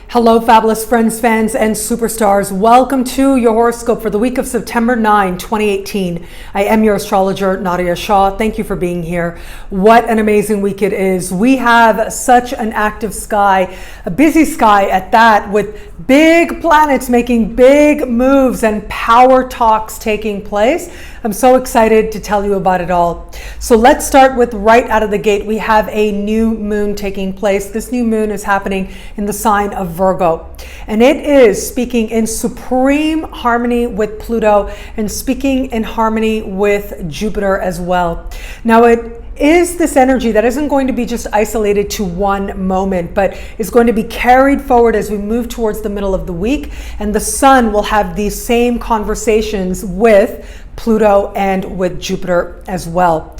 Hello, fabulous friends, fans, and superstars. Welcome to your horoscope for the week of September 9, 2018. I am your astrologer, Nadiya Shah. Thank you for being here. What an amazing week it is. We have such an active sky, a busy sky at that, with big planets making big moves and power talks taking place. I'm so excited to tell you about it all. So let's start with right out of the gate. We have a new moon taking place. This new moon is happening in the sign of Virgo, and it is speaking in supreme harmony with Pluto and speaking in harmony with Jupiter as well. Now, it is this energy that isn't going to be just isolated to one moment, but is going to be carried forward as we move towards the middle of the week, and the sun will have these same conversations with Pluto and with Jupiter as well.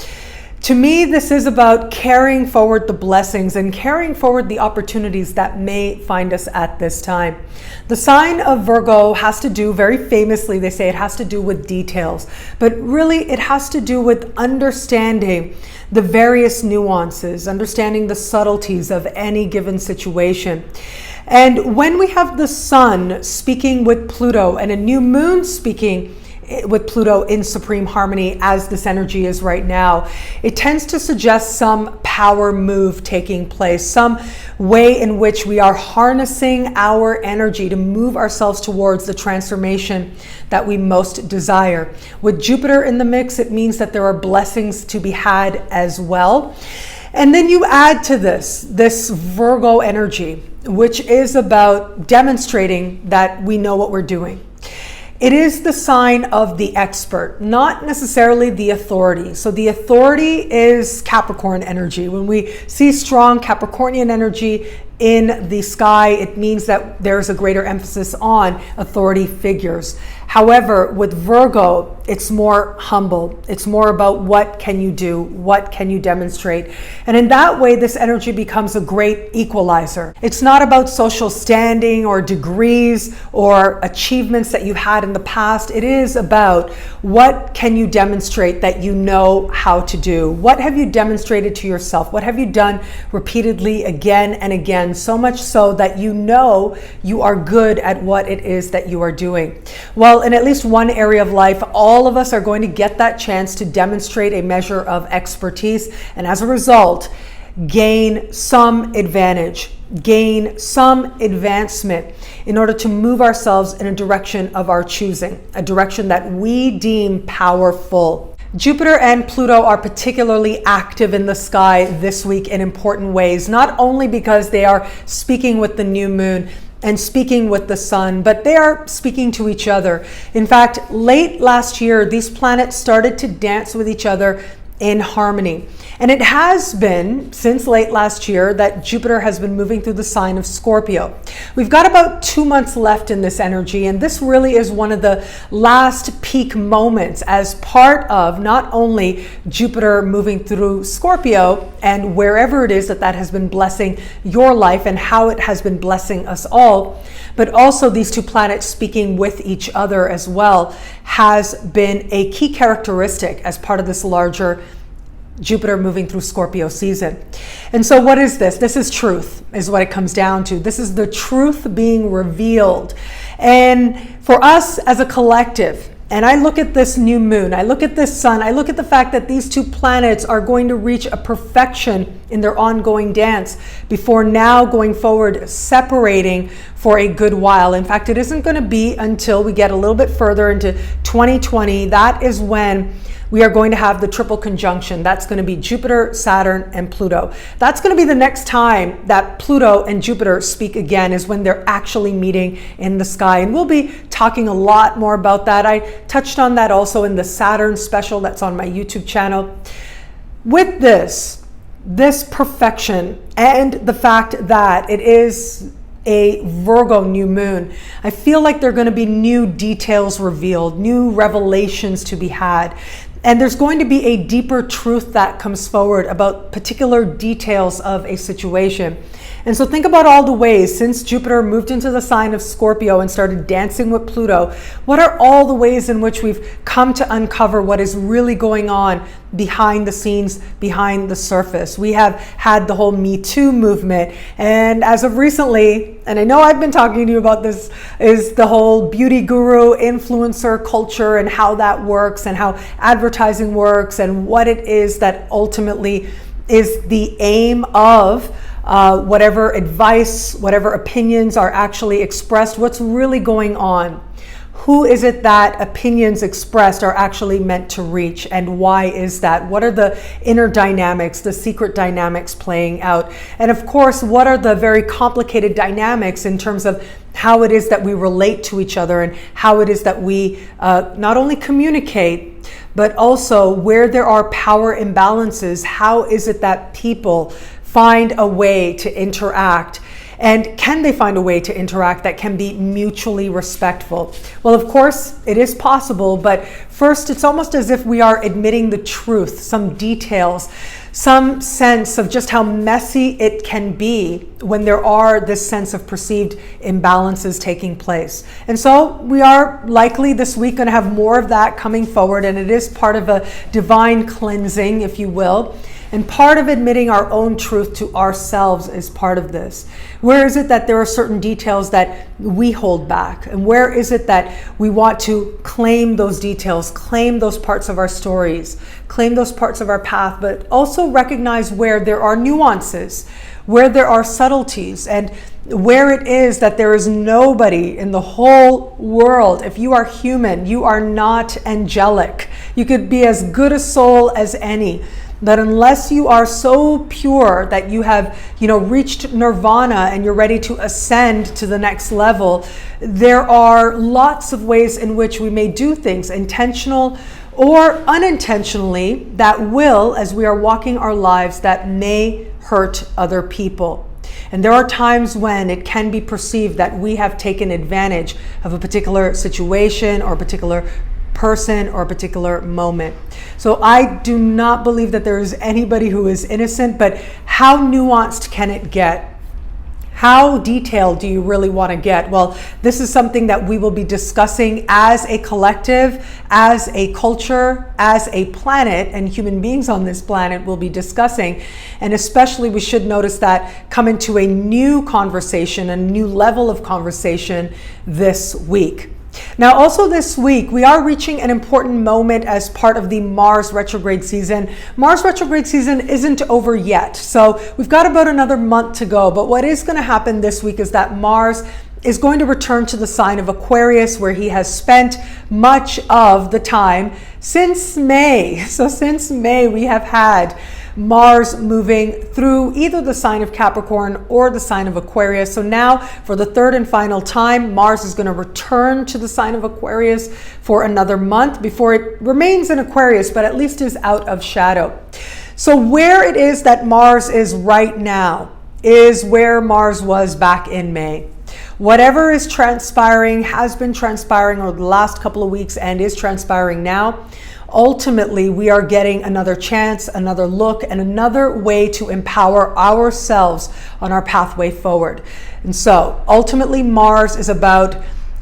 To me, this is about carrying forward the blessings and carrying forward the opportunities that may find us at this time. The sign of Virgo has to do, very famously, they say it has to do with details, but really it has to do with understanding the various nuances, understanding the subtleties of any given situation. And when we have the sun speaking with Pluto and a new moon speaking with Pluto in supreme harmony as this energy is right now, it tends to suggest some power move taking place, some way in which we are harnessing our energy to move ourselves towards the transformation that we most desire. With Jupiter in the mix, it means that there are blessings to be had as well. And then you add to this Virgo energy, which is about demonstrating that we know what we're doing. It is the sign of the expert, not necessarily the authority. So the authority is Capricorn energy. When we see strong Capricornian energy in the sky, it means that there's a greater emphasis on authority figures. However, with Virgo, it's more humble. It's more about what can you do? What can you demonstrate? And in that way, this energy becomes a great equalizer. It's not about social standing or degrees or achievements that you had in the past. It is about what can you demonstrate that you know how to do? What have you demonstrated to yourself? What have you done repeatedly again and again? So much so that you know you are good at what it is that you are doing. Well, in at least one area of life, all of us are going to get that chance to demonstrate a measure of expertise, and as a result, gain some advantage, gain some advancement in order to move ourselves in a direction of our choosing, a direction that we deem powerful. Jupiter and Pluto are particularly active in the sky this week in important ways, not only because they are speaking with the new moon and speaking with the sun, but they are speaking to each other. In fact, late last year, these planets started to dance with each other in harmony. And it has been since late last year that Jupiter has been moving through the sign of Scorpio. We've got about 2 months left in this energy, and this really is one of the last peak moments as part of not only Jupiter moving through Scorpio and wherever it is that has been blessing your life and how it has been blessing us all, but also these two planets speaking with each other as well has been a key characteristic as part of this larger Jupiter moving through Scorpio season. And so what is this? This is truth, is what it comes down to. This is the truth being revealed. And for us as a collective, and I look at this new moon, I look at this sun, I look at the fact that these two planets are going to reach a perfection in their ongoing dance before now going forward separating for a good while. In fact, it isn't going to be until we get a little bit further into 2020. That is when we are going to have the triple conjunction. That's going to be Jupiter, Saturn, and Pluto. That's going to be the next time that Pluto and Jupiter speak again, is when they're actually meeting in the sky. And we'll be talking a lot more about that. I touched on that also in the Saturn special that's on my YouTube channel. With this perfection and the fact that it is a Virgo new moon, I feel like there are going to be new details revealed, new revelations to be had. And there's going to be a deeper truth that comes forward about particular details of a situation. And so think about all the ways since Jupiter moved into the sign of Scorpio and started dancing with Pluto, what are all the ways in which we've come to uncover what is really going on behind the scenes, behind the surface? We have had the whole Me Too movement. And as of recently, and I know I've been talking to you about this, is the whole beauty guru influencer culture and how that works and how advertising works and what it is that ultimately is the aim of whatever advice, whatever opinions are actually expressed, what's really going on. Who is it that opinions expressed are actually meant to reach, and why is that? What are the inner dynamics, the secret dynamics playing out? And of course, what are the very complicated dynamics in terms of how it is that we relate to each other and how it is that we not only communicate, but also where there are power imbalances, how is it that people find a way to interact? And can they find a way to interact that can be mutually respectful? Well, of course, it is possible, but first, it's almost as if we are admitting the truth, some details, some sense of just how messy it can be when there are this sense of perceived imbalances taking place. And so we are likely this week going to have more of that coming forward, and it is part of a divine cleansing, if you will. And part of admitting our own truth to ourselves is part of this. Where is it that there are certain details that we hold back? And where is it that we want to claim those details, claim those parts of our stories, claim those parts of our path, but also recognize where there are nuances, where there are subtleties, and where it is that there is nobody in the whole world. If you are human, you are not angelic. You could be as good a soul as any. That unless you are so pure that you have, reached nirvana and you're ready to ascend to the next level, there are lots of ways in which we may do things, intentional or unintentionally, that will, as we are walking our lives, that may hurt other people. And there are times when it can be perceived that we have taken advantage of a particular situation or a particular person or a particular moment. So I do not believe that there is anybody who is innocent, but how nuanced can it get? How detailed do you really want to get? Well, this is something that we will be discussing as a collective, as a culture, as a planet, and human beings on this planet will be discussing. And especially we should notice that come into a new conversation, a new level of conversation this week. Now, also this week, we are reaching an important moment as part of the Mars retrograde season. Mars retrograde season isn't over yet, so we've got about another month to go. But what is going to happen this week is that Mars is going to return to the sign of Aquarius, where he has spent much of the time since May. So since May, we have had Mars moving through either the sign of Capricorn or the sign of Aquarius. So now, for the third and final time, Mars is going to return to the sign of Aquarius for another month before it remains in Aquarius, but at least is out of shadow. So where it is that Mars is right now is where Mars was back in May. Whatever is transpiring, has been transpiring over the last couple of weeks and is transpiring now, ultimately, we are getting another chance, another look, and another way to empower ourselves on our pathway forward. And so, ultimately, Mars is about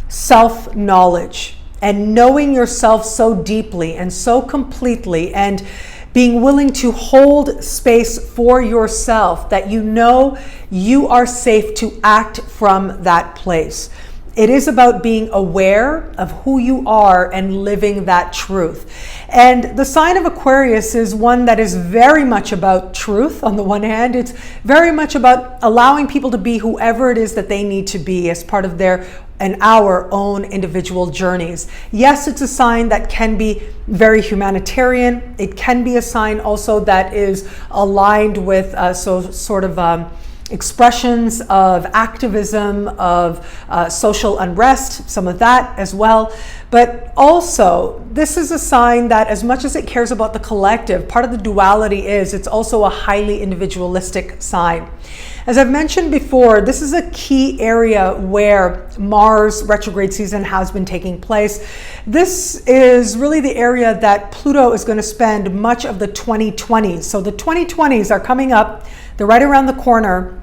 self-knowledge and knowing yourself so deeply and so completely, and being willing to hold space for yourself that you know you are safe to act from that place. It is about being aware of who you are and living that truth. And the sign of Aquarius is one that is very much about truth. On the one hand, it's very much about allowing people to be whoever it is that they need to be as part of their and our own individual journeys. Yes, it's a sign that can be very humanitarian. It can be a sign also that is aligned with expressions of activism, of social unrest, some of that as well. But also, this is a sign that as much as it cares about the collective, part of the duality is it's also a highly individualistic sign. As I've mentioned before, this is a key area where Mars retrograde season has been taking place. This is really the area that Pluto is going to spend much of the 2020s. So the 2020s are coming up. They're right around the corner.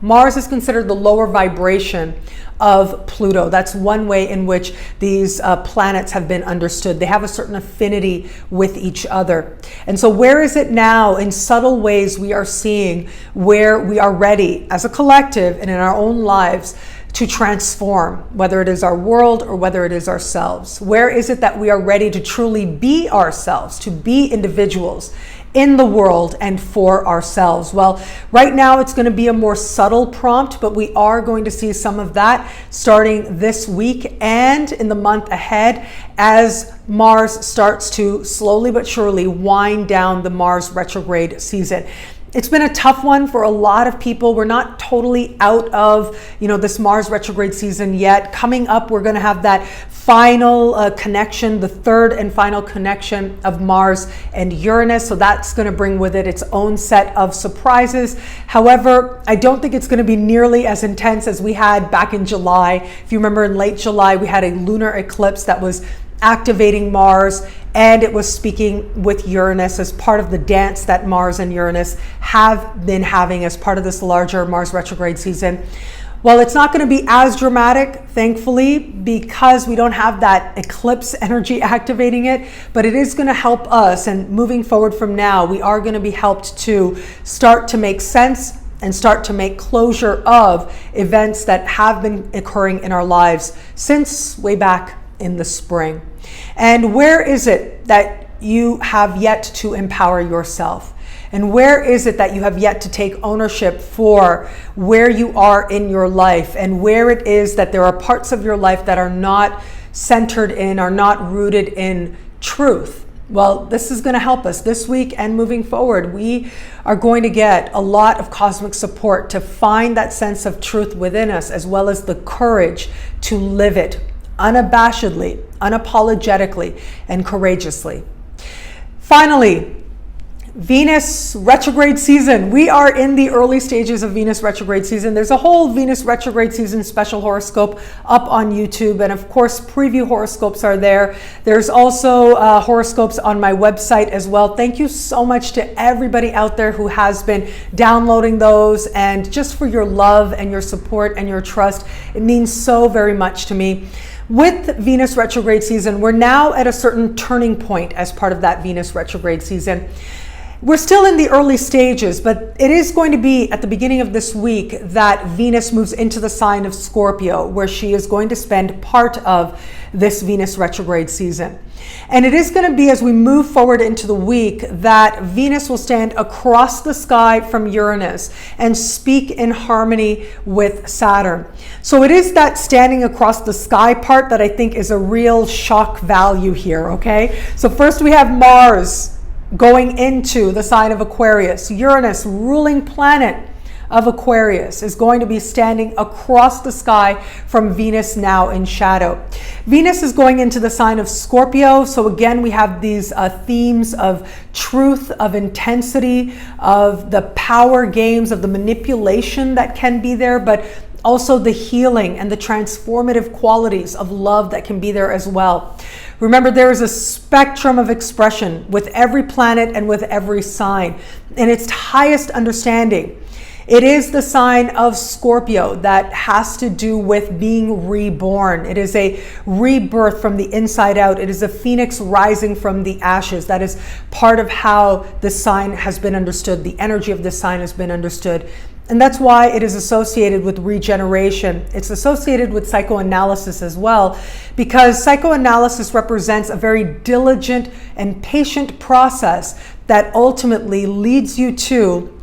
Mars is considered the lower vibration of Pluto. That's one way in which these planets have been understood. They have a certain affinity with each other. And so where is it now? In subtle ways, we are seeing where we are ready as a collective and in our own lives to transform, whether it is our world or whether it is ourselves. Where is it that we are ready to truly be ourselves, to be individuals in the world and for ourselves? Well, right now it's going to be a more subtle prompt, but we are going to see some of that starting this week and in the month ahead as Mars starts to slowly but surely wind down the Mars retrograde season. It's been a tough one for a lot of people. We're not totally out of, this Mars retrograde season yet. Coming up, we're going to have that final connection, the third and final connection of Mars and Uranus. So that's going to bring with it its own set of surprises. However, I don't think it's going to be nearly as intense as we had back in July. If you remember, in late July, we had a lunar eclipse that was activating Mars, and it was speaking with Uranus as part of the dance that Mars and Uranus have been having as part of this larger Mars retrograde season. Well, it's not going to be as dramatic, thankfully, because we don't have that eclipse energy activating it, but it is going to help us. And moving forward from now, we are going to be helped to start to make sense and start to make closure of events that have been occurring in our lives since way back in the spring. And where is it that you have yet to empower yourself? And where is it that you have yet to take ownership for where you are in your life, and where it is that there are parts of your life that are not centered in, are not rooted in truth? Well, this is going to help us this week and moving forward. We are going to get a lot of cosmic support to find that sense of truth within us, as well as the courage to live it unabashedly, unapologetically, and courageously. Finally, Venus retrograde season. We are in the early stages of Venus retrograde season. There's a whole Venus retrograde season special horoscope up on YouTube. And of course, preview horoscopes are there. There's also horoscopes on my website as well. Thank you so much to everybody out there who has been downloading those, and just for your love and your support and your trust. It means so very much to me. With Venus retrograde season, we're now at a certain turning point as part of that Venus retrograde season. We're still in the early stages, but it is going to be at the beginning of this week that Venus moves into the sign of Scorpio, where she is going to spend part of this Venus retrograde season. And it is going to be, as we move forward into the week, that Venus will stand across the sky from Uranus and speak in harmony with Saturn. So it is that standing across the sky part that I think is a real shock value here, okay? So first we have Mars going into the sign of Aquarius. Uranus, ruling planet of Aquarius, is going to be standing across the sky from Venus, now in shadow. Venus is going into the sign of Scorpio. So again, we have these themes of truth, of intensity, of the power games, of the manipulation that can be there, but also the healing and the transformative qualities of love that can be there as well. Remember, there is a spectrum of expression with every planet and with every sign. In its highest understanding, it is the sign of Scorpio that has to do with being reborn. It is a rebirth from the inside out. It is a phoenix rising from the ashes. That is part of how this sign has been understood. The energy of this sign has been understood. And that's why it is associated with regeneration. It's associated with psychoanalysis as well, because psychoanalysis represents a very diligent and patient process that ultimately leads you to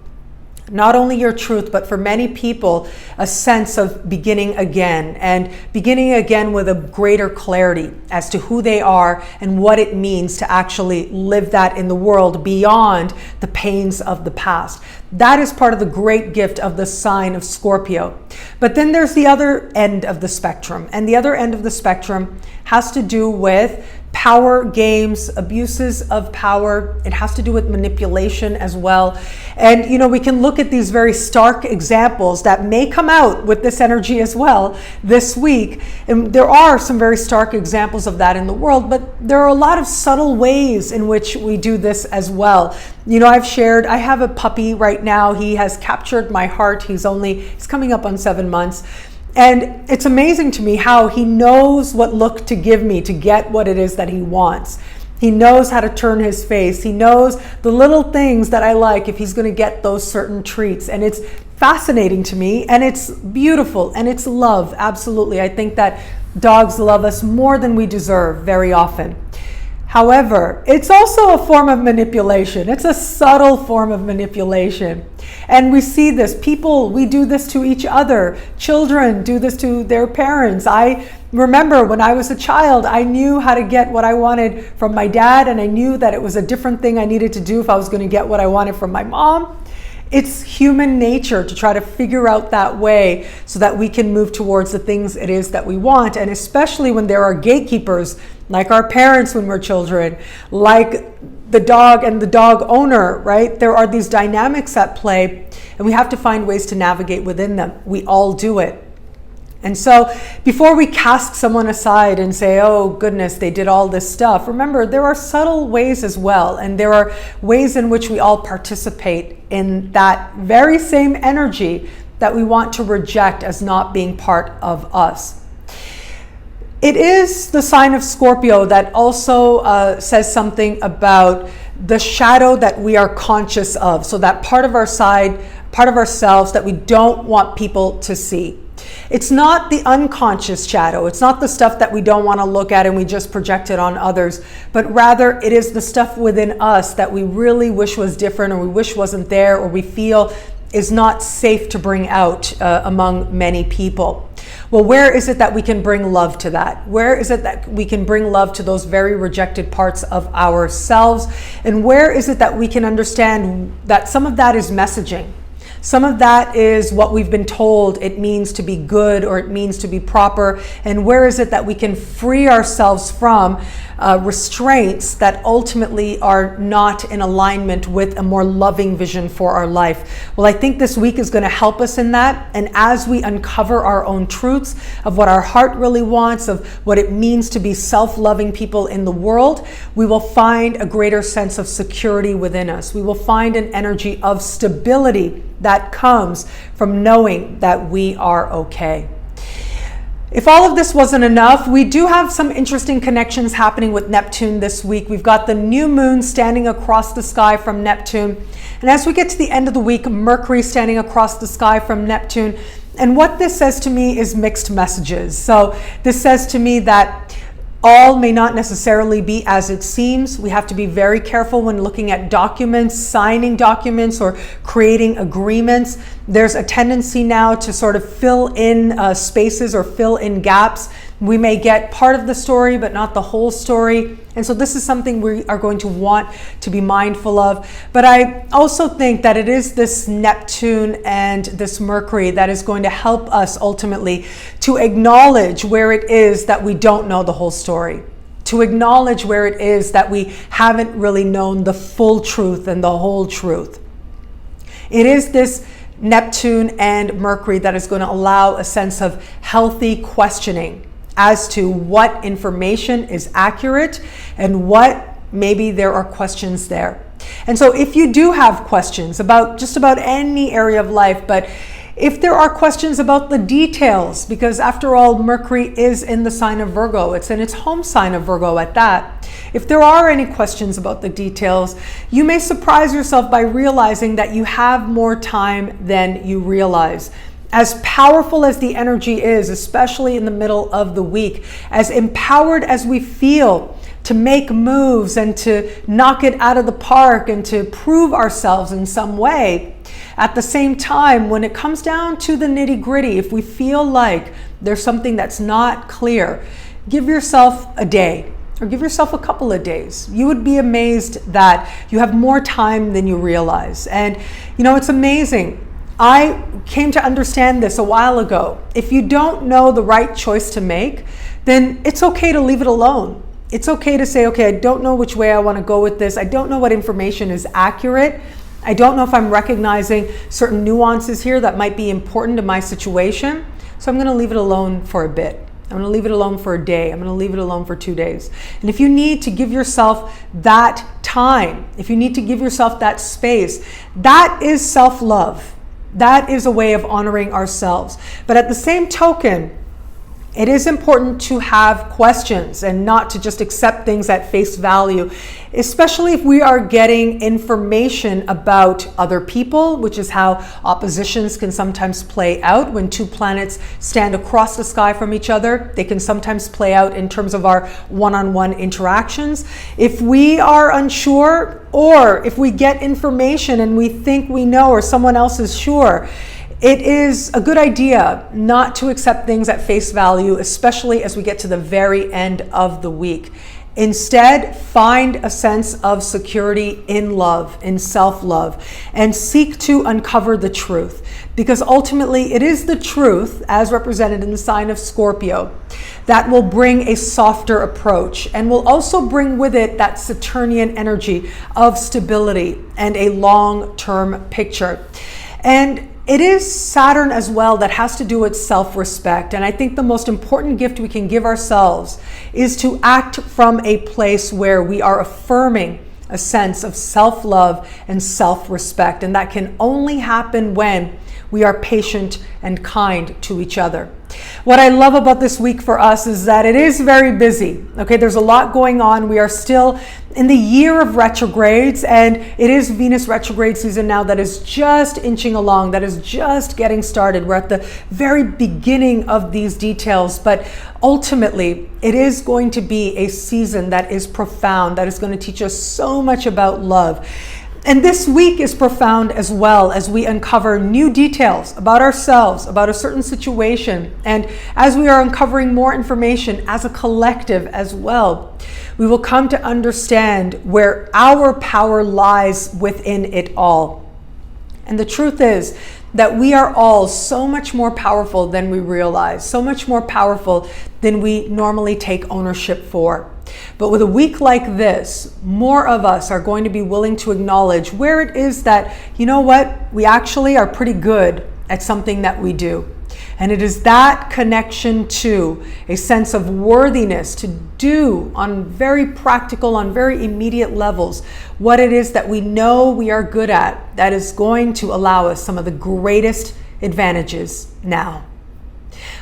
not only your truth, but for many people, a sense of beginning again, and beginning again with a greater clarity as to who they are and what it means to actually live that in the world beyond the pains of the past. That is part of the great gift of the sign of Scorpio. But then there's the other end of the spectrum, and the other end of the spectrum has to do with power games, abuses of power. It has to do with manipulation as well. And, we can look at these very stark examples that may come out with this energy as well this week. And there are some very stark examples of that in the world, but there are a lot of subtle ways in which we do this as well. I've shared, I have a puppy right now. He has captured my heart. He's coming up on 7 months. And it's amazing to me how he knows what look to give me to get what it is that he wants. He knows how to turn his face. He knows the little things that I like if he's going to get those certain treats. And it's fascinating to me, and it's beautiful, and it's love. Absolutely. I think that dogs love us more than we deserve very often. However, it's also a form of manipulation. It's a subtle form of manipulation. And we see this. We do this to each other. Children do this to their parents. I remember when I was a child, I knew how to get what I wanted from my dad, and I knew that it was a different thing I needed to do if I was going to get what I wanted from my mom. It's human nature to try to figure out that way so that we can move towards the things it is that we want. And especially when there are gatekeepers, like our parents when we're children, like the dog and the dog owner, right? There are these dynamics at play, and we have to find ways to navigate within them. We all do it. And so before we cast someone aside and say, oh goodness, they did all this stuff, remember there are subtle ways as well. And there are ways in which we all participate in that very same energy that we want to reject as not being part of us. It is the sign of Scorpio that also says something about the shadow that we are conscious of. So that part of ourselves that we don't want people to see. It's not the unconscious shadow. It's not the stuff that we don't want to look at and we just project it on others, but rather it is the stuff within us that we really wish was different, or we wish wasn't there, or we feel is not safe to bring out among many people. Well, where is it that we can bring love to that? Where is it that we can bring love to those very rejected parts of ourselves? And where is it that we can understand that some of that is messaging? Some of that is what we've been told it means to be good, or it means to be proper. And where is it that we can free ourselves from restraints that ultimately are not in alignment with a more loving vision for our life? Well, I think this week is going to help us in that. And as we uncover our own truths of what our heart really wants, of what it means to be self-loving people in the world, we will find a greater sense of security within us. We will find an energy of stability that comes from knowing that we are okay. If all of this wasn't enough, we do have some interesting connections happening with Neptune this week. We've got the new moon standing across the sky from Neptune. And as we get to the end of the week, Mercury standing across the sky from Neptune. And what this says to me is mixed messages. So this says to me that all may not necessarily be as it seems. We have to be very careful when looking at documents, signing documents, or creating agreements. There's a tendency now to sort of fill in spaces or fill in gaps. We may get part of the story, but not the whole story. And so this is something we are going to want to be mindful of. But I also think that it is this Neptune and this Mercury that is going to help us ultimately to acknowledge where it is that we don't know the whole story, to acknowledge where it is that we haven't really known the full truth and the whole truth. It is this Neptune and Mercury that is going to allow a sense of healthy questioning as to what information is accurate and what maybe there are questions there. And so if you do have questions about just about any area of life, but if there are questions about the details, because after all, Mercury is in the sign of Virgo, it's in its home sign of Virgo at that. If there are any questions about the details, you may surprise yourself by realizing that you have more time than you realize. As powerful as the energy is, especially in the middle of the week, as empowered as we feel to make moves and to knock it out of the park and to prove ourselves in some way, At the same time, when it comes down to the nitty-gritty, if we feel like there's something that's not clear, give yourself a day or give yourself a couple of days. You would be amazed that you have more time than you realize. And it's amazing. I came to understand this a while ago. If you don't know the right choice to make, then it's okay to leave it alone. It's okay to say, okay, I don't know which way I want to go with this. I don't know what information is accurate. I don't know if I'm recognizing certain nuances here that might be important to my situation. So I'm going to leave it alone for a bit. I'm going to leave it alone for a day. I'm going to leave it alone for 2 days. And if you need to give yourself that time, if you need to give yourself that space, that is self-love. That is a way of honoring ourselves. But at the same token, it is important to have questions and not to just accept things at face value, especially if we are getting information about other people, which is how oppositions can sometimes play out when two planets stand across the sky from each other. They can sometimes play out in terms of our one-on-one interactions. If we are unsure, or if we get information and we think we know or someone else is sure, it is a good idea not to accept things at face value, especially as we get to the very end of the week. Instead, find a sense of security in love, in self-love, and seek to uncover the truth. Because ultimately, it is the truth, as represented in the sign of Scorpio, that will bring a softer approach and will also bring with it that Saturnian energy of stability and a long-term picture. And it is Saturn as well that has to do with self-respect. And I think the most important gift we can give ourselves is to act from a place where we are affirming a sense of self-love and self-respect. And that can only happen when we are patient and kind to each other. What I love about this week for us is that it is very busy. Okay, there's a lot going on. We are still in the year of retrogrades, and it is Venus retrograde season now that is just inching along, that is just getting started. We're at the very beginning of these details, but ultimately it is going to be a season that is profound, that is going to teach us so much about love. And this week is profound as well, as we uncover new details about ourselves, about a certain situation. And as we are uncovering more information as a collective as well, we will come to understand where our power lies within it all. And the truth is that we are all so much more powerful than we realize, so much more powerful than we normally take ownership for. But with a week like this, more of us are going to be willing to acknowledge where it is that, you know what, we actually are pretty good at something that we do. And it is that connection to a sense of worthiness to do on very practical, on very immediate levels, what it is that we know we are good at, that is going to allow us some of the greatest advantages now.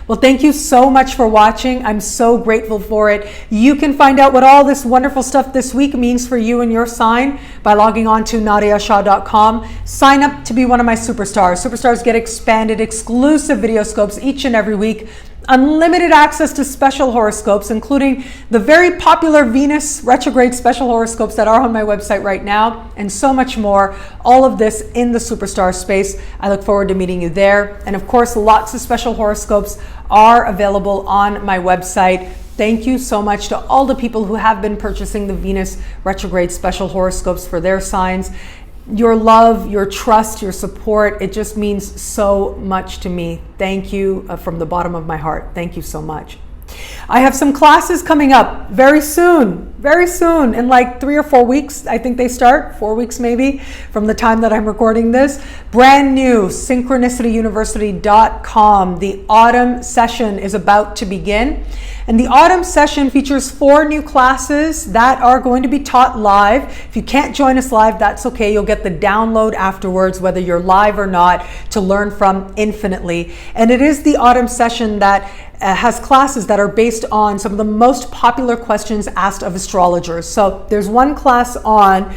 Well, thank you so much for watching. I'm so grateful for it. You can find out what all this wonderful stuff this week means for you and your sign by logging on to nadiyashah.com. Sign up to be one of my superstars. Superstars get expanded exclusive video scopes each and every week. Unlimited access to special horoscopes, including the very popular Venus retrograde special horoscopes that are on my website right now, and so much more. All of this in the superstar space. I look forward to meeting you there. And of course, lots of special horoscopes are available on my website. Thank you so much to all the people who have been purchasing the Venus retrograde special horoscopes for their signs. Your love, your trust, your support, it just means so much to me. Thank you from the bottom of my heart. Thank you so much. I have some classes coming up very soon, in like 3 or 4 weeks. I think they start, 4 weeks maybe, from the time that I'm recording this. Brand new, synchronicityuniversity.com. The autumn session is about to begin. And the autumn session features 4 new classes that are going to be taught live. If you can't join us live, that's okay. You'll get the download afterwards, whether you're live or not, to learn from infinitely. And it is the autumn session that has classes that are based on some of the most popular questions asked of astrologers. So there's one class on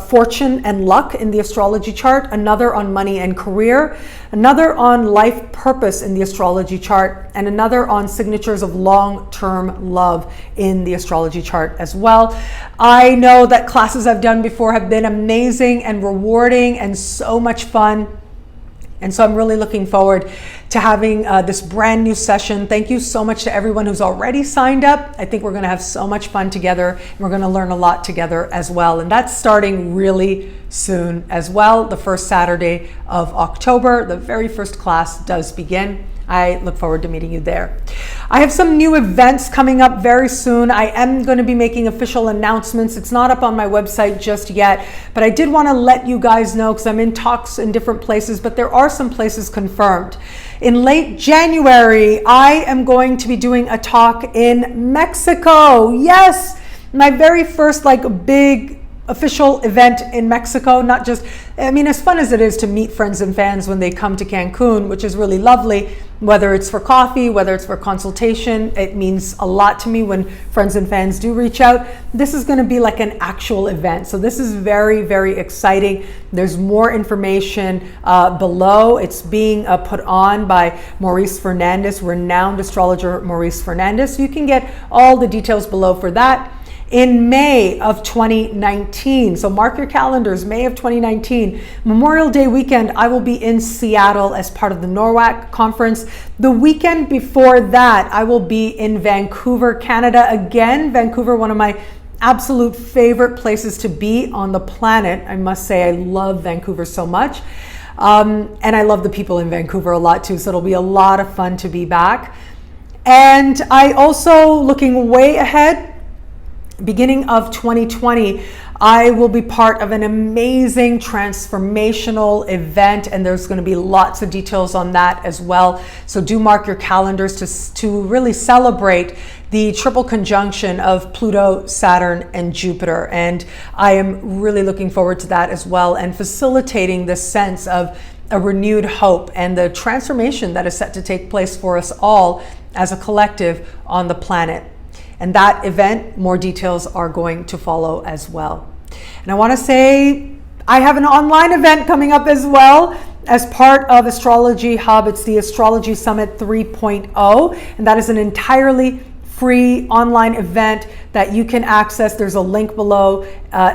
fortune and luck in the astrology chart, another on money and career, another on life purpose in the astrology chart, and another on signatures of long-term love in the astrology chart as well. I know that classes I've done before have been amazing and rewarding and so much fun. And so I'm really looking forward to having this brand new session. Thank you so much to everyone who's already signed up. I think we're going to have so much fun together, and we're going to learn a lot together as well. And that's starting really soon as well. The first Saturday of October, the very first class does begin. I look forward to meeting you there. I have some new events coming up very soon. I am going to be making official announcements. It's not up on my website just yet, but I did want to let you guys know because I'm in talks in different places, but there are some places confirmed. In late January, I am going to be doing a talk in Mexico. Yes, my very first big official event in Mexico. Not just, as fun as it is to meet friends and fans when they come to Cancun, which is really lovely, whether it's for coffee, whether it's for consultation, it means a lot to me when friends and fans do reach out. This is going to be like an actual event. So this is very, very exciting. There's more information below. It's being put on by Maurice Fernandez, renowned astrologer Maurice Fernandez. You can get all the details below for that. In May of 2019, so mark your calendars, May of 2019, Memorial Day weekend, I will be in Seattle as part of the NORWAC conference. The weekend before that, I will be in Vancouver, Canada. Again, Vancouver, one of my absolute favorite places to be on the planet. I must say I love Vancouver so much. And I love the people in Vancouver a lot too, so it'll be a lot of fun to be back. And I also, looking way ahead, beginning of 2020, I will be part of an amazing transformational event, and there's going to be lots of details on that as well. So do mark your calendars to really celebrate the triple conjunction of Pluto, Saturn, and Jupiter. And I am really looking forward to that as well, and facilitating this sense of a renewed hope and the transformation that is set to take place for us all as a collective on the planet. And that event, more details are going to follow as well. And I want to say I have an online event coming up as well as part of Astrology Hub. It's the Astrology Summit 3.0, and that is an entirely free online event that you can access. There's a link below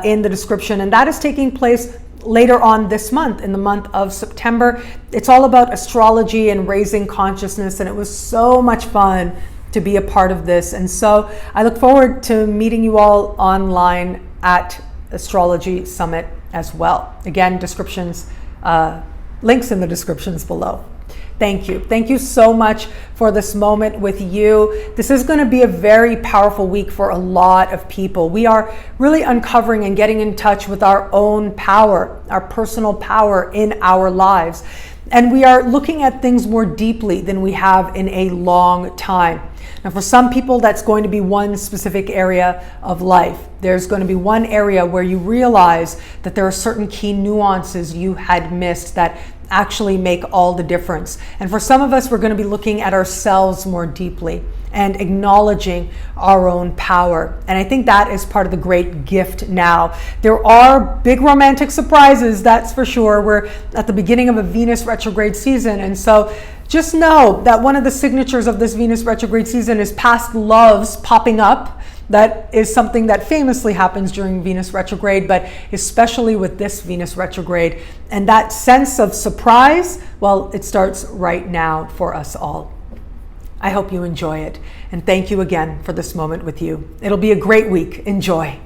in the description, and that is taking place later on this month, in the month of September. It's all about astrology and raising consciousness, and it was so much fun to be a part of this. And so I look forward to meeting you all online at Astrology Summit as well. Again, descriptions, links in the descriptions below. Thank you. Thank you so much for this moment with you. This is going to be a very powerful week for a lot of people. We are really uncovering and getting in touch with our own power, our personal power in our lives. And we are looking at things more deeply than we have in a long time. Now, for some people, that's going to be one specific area of life. There's going to be one area where you realize that there are certain key nuances you had missed that actually make all the difference. And for some of us, we're going to be looking at ourselves more deeply and acknowledging our own power. And I think that is part of the great gift now. There are big romantic surprises, that's for sure. We're at the beginning of a Venus retrograde season. And so just know that one of the signatures of this Venus retrograde season is past loves popping up. That is something that famously happens during Venus retrograde, but especially with this Venus retrograde. And that sense of surprise, well, it starts right now for us all. I hope you enjoy it. And thank you again for this moment with you. It'll be a great week. Enjoy.